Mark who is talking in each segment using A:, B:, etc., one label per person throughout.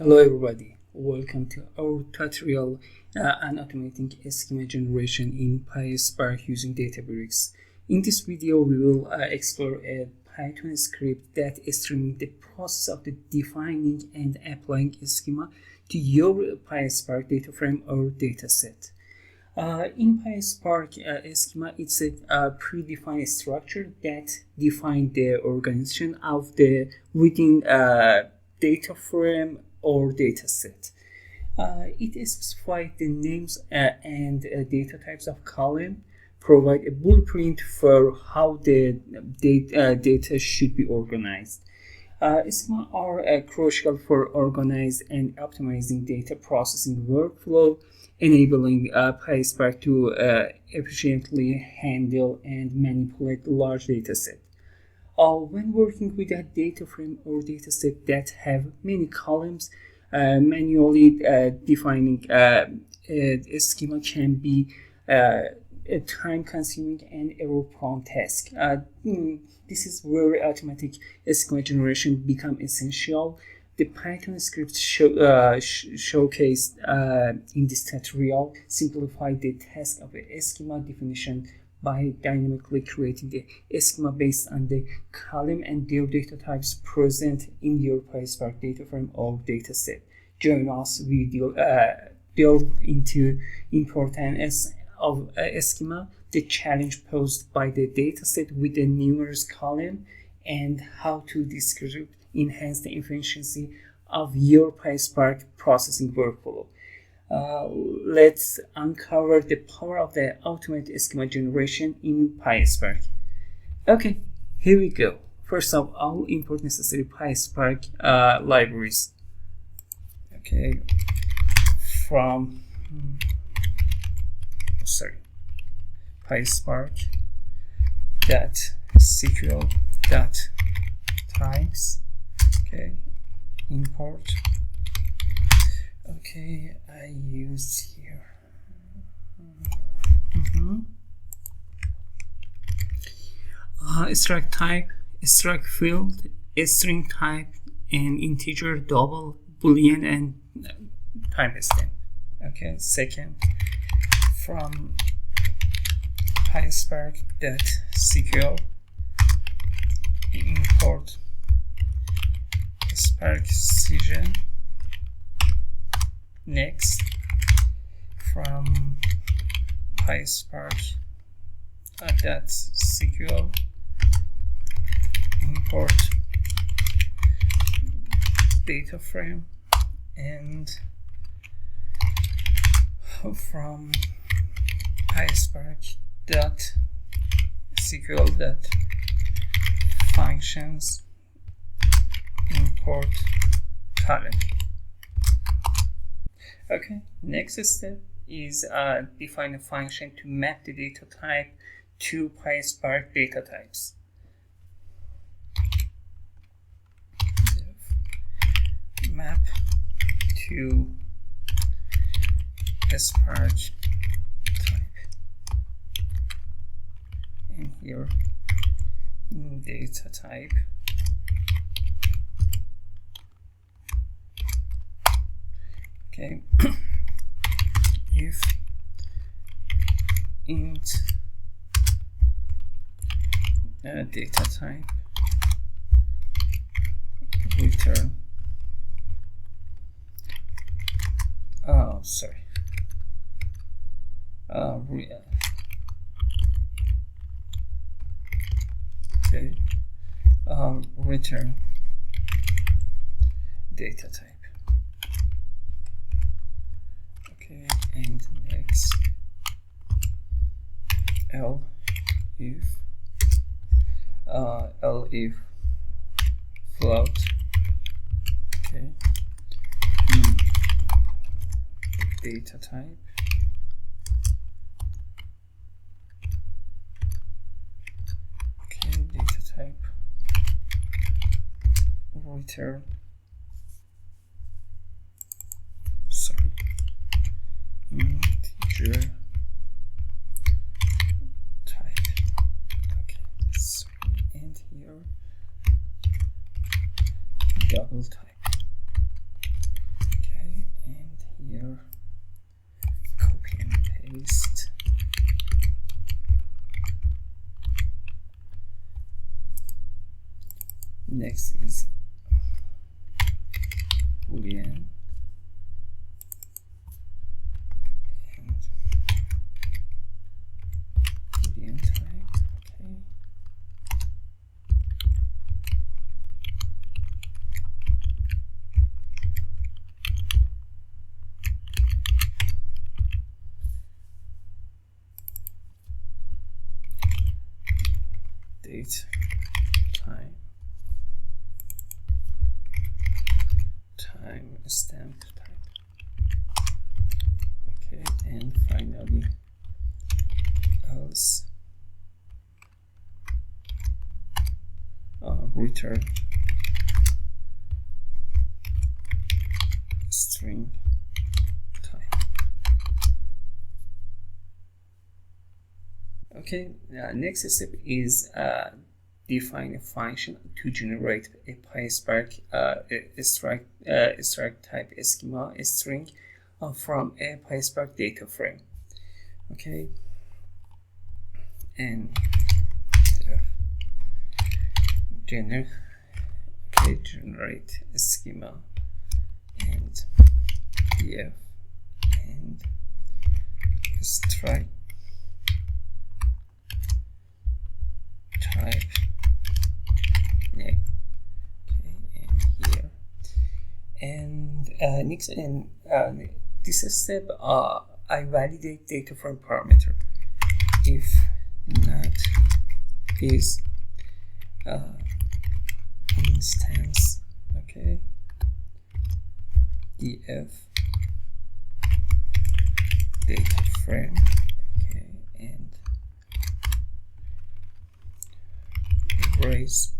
A: Hello everybody, welcome to our tutorial on automating schema generation in PySpark using Databricks. In this video, we will explore a Python script that streams the process of the defining and applying a schema to your PySpark DataFrame or dataset. In PySpark, a schema is a predefined structure that defines the organization of the within data frame or dataset. It specifies the names and data types of column, provide a blueprint for how the data should be organized. Schema are crucial for organizing and optimizing data processing workflow, enabling PySpark to efficiently handle and manipulate large data sets. When working with a data frame or dataset that have many columns, manually defining a schema can be a time-consuming and error-prone task. This is where automatic schema generation becomes essential. The Python script showcased in this tutorial simplify the task of a schema definition by dynamically creating a schema based on the column and their data types present in your PySpark DataFrame or dataset. Join us, we delve into importance of a schema, the challenge posed by the dataset with the numerous columns, and how to this script enhance the efficiency of your PySpark processing workflow. Let's uncover the power of the automated schema generation in PySpark. Okay, here we go. First of all, import necessary PySpark libraries. Okay, from PySpark .sql .types. Okay, import. Okay, I use here struct type, struct field, string type, and integer, double, boolean, and timestamp. Okay, second, from PySpark .sql import Spark Session. Next, from PySpark .sql import DataFrame, and from PySpark .sql functions import column. Okay, next step is define a function to map the data type to PySpark data types. Map to Spark type, and here data type. Okay, if int data type return return data type. Okay, and next if float. Okay, data type. Okay, data type return integer type. Okay, so, and here double type. next is boolean and boolean type. Okay. Date, time stamp type. Okay, and finally else return string type. Okay, next step is define a function to generate a PySpark struct type schema string from a PySpark DataFrame. Okay, and generate a schema and def and struct type name. Okay, and here, and next, and this step I validate DataFrame parameter. If not is instance, okay, def DataFrame, okay, and raise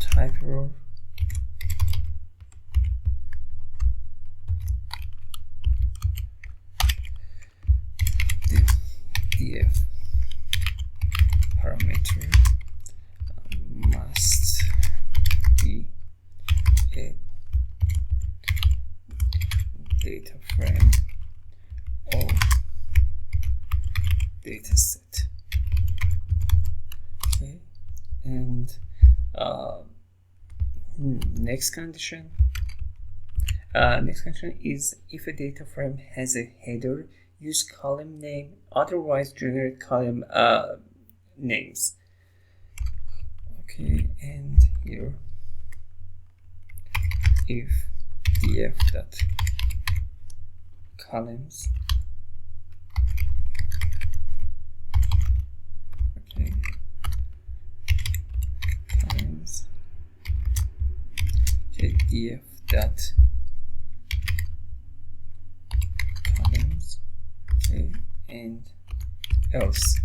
A: type error def parameter must be a DataFrame or Dataset. Okay, and next condition is if a DataFrame has a header, use column name, otherwise generate column names. Okay, and here if df dot columns, okay, columns, okay, df dot columns, okay, and else,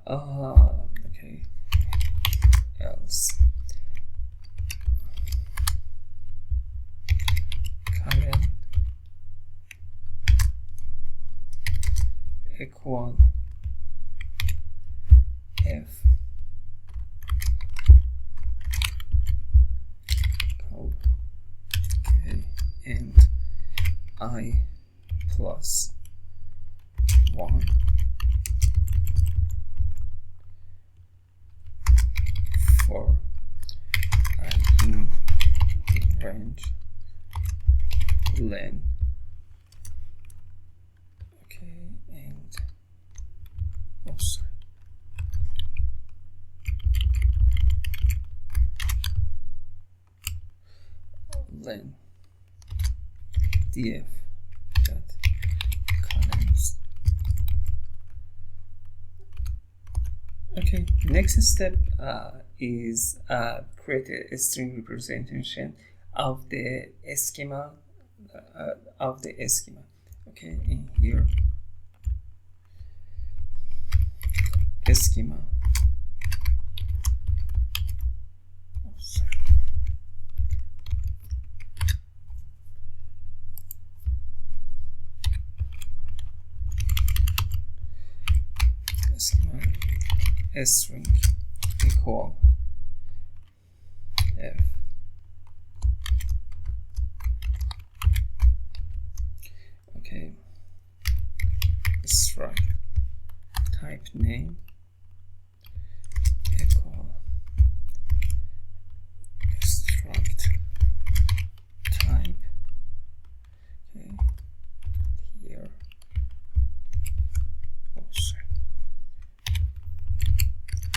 A: okay, else column equal f code, okay, and I plus 1 for in range len, okay, and sorry, len df dot columns. Okay, next step is create a string representation of the schema okay, in here schema, schema string equal f, okay, struct type name,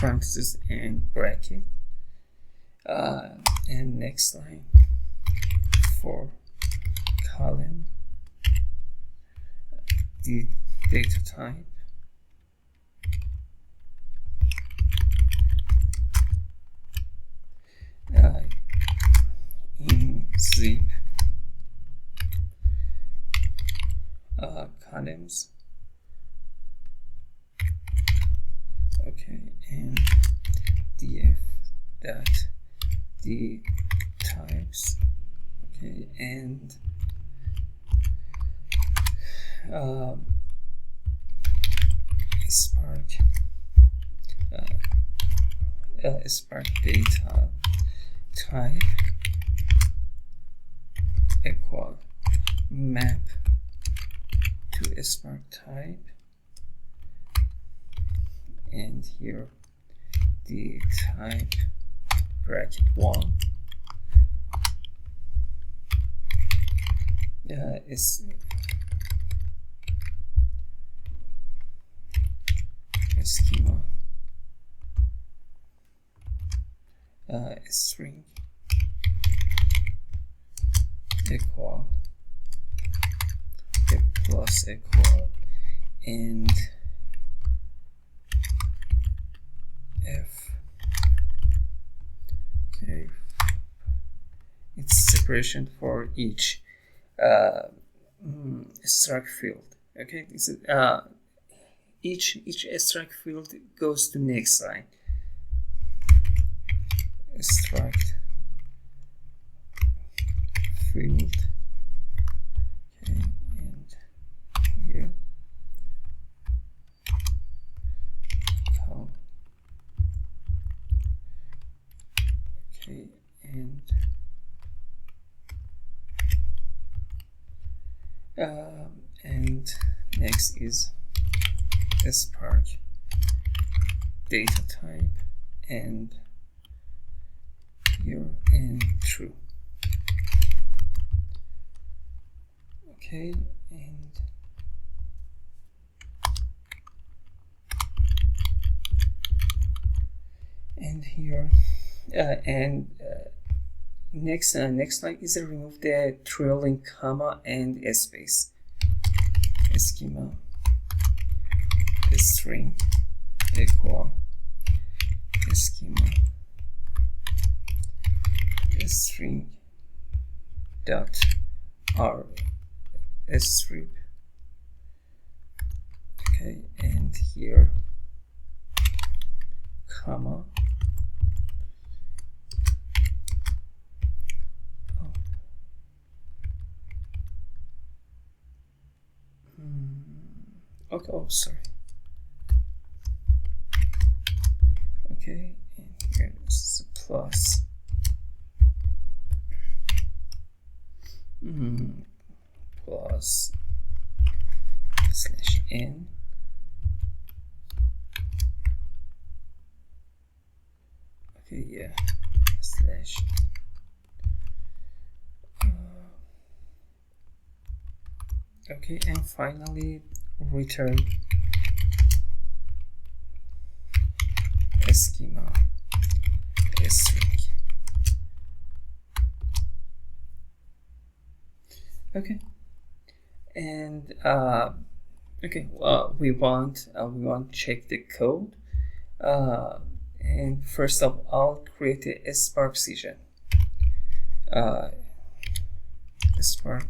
A: parentheses and bracket, and next line for column the data type in zip columns. Okay, and df that the types. Okay, and Spark data type equal map to Spark type, and here the type bracket 1 is schema string equal plus equal, and f. Okay, it's separation for each struct field. Okay, this is each struct field goes to next line. Struct field. Okay, and here okay, and next is Spark data type, and here and true. Okay, and here next line is remove the trailing comma and a space. Schema string equal schema string dot r strip. Okay, and here comma okay, oh sorry. Okay, and here is a plus plus slash n. Okay, yeah, slash okay, and finally return schema string. Okay, and okay, we want to check the code, and first of all create a Spark session. Spark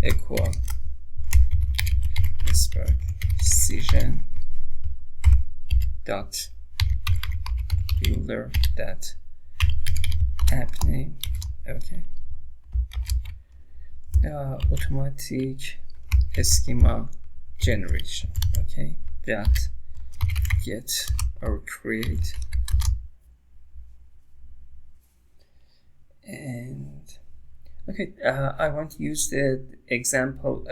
A: equal Spark session dot builder dot app name. Okay, automatic schema generation. Okay, that get or create, and okay, I want to use the example.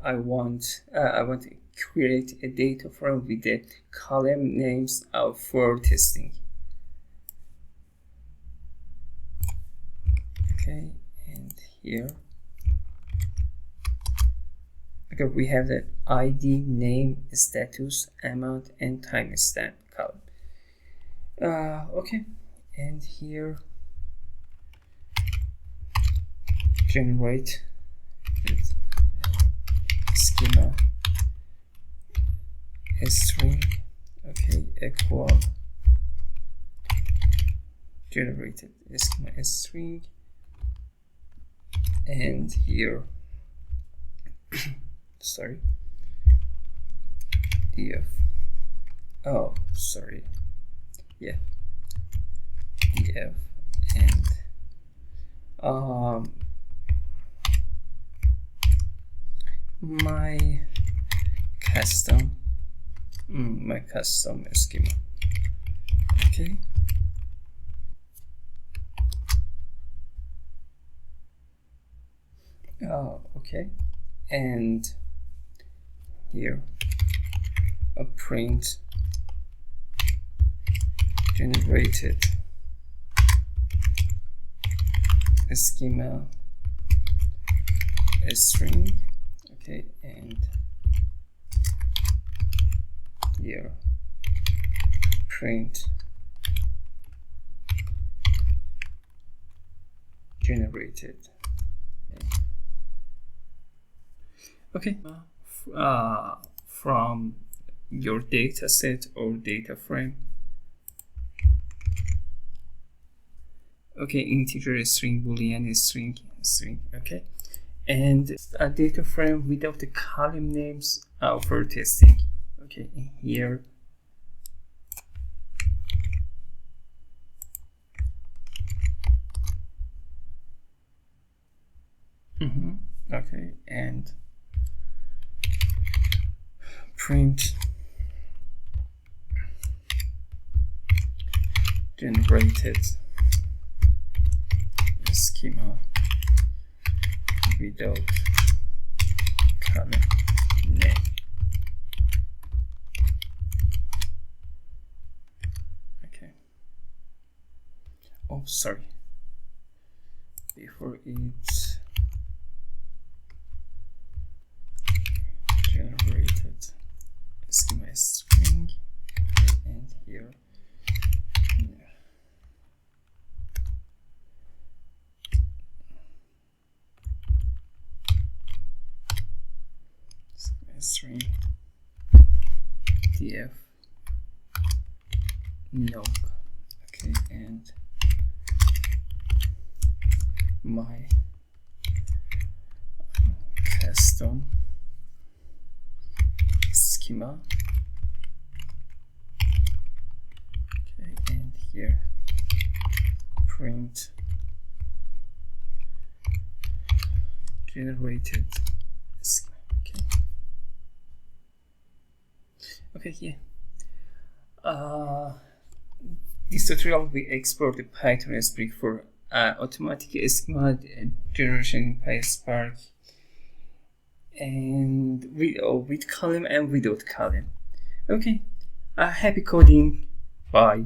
A: I want to create a data frame with the column names for testing. Okay, and here. Here we have the ID, name, status, amount, and timestamp column. Okay, and here generate schema string, okay, equal generated schema string, and here sorry, df, oh sorry, yeah, df, and my custom schema, okay. Okay, and here a print generated schema string, okay, and here print generated, okay, from your dataset or data frame, okay, integer string, boolean string, okay, and a data frame without the column names for testing, okay. Here okay, and print generated schema without column name, okay. Oh sorry, before it generated schema string, okay, and here string df no, okay, and my custom schema, okay, and here print generated schema, okay. Okay, yeah. This tutorial we explored the Python script for automatic schema generation in PySpark, and with column and without column. Okay, happy coding. Bye.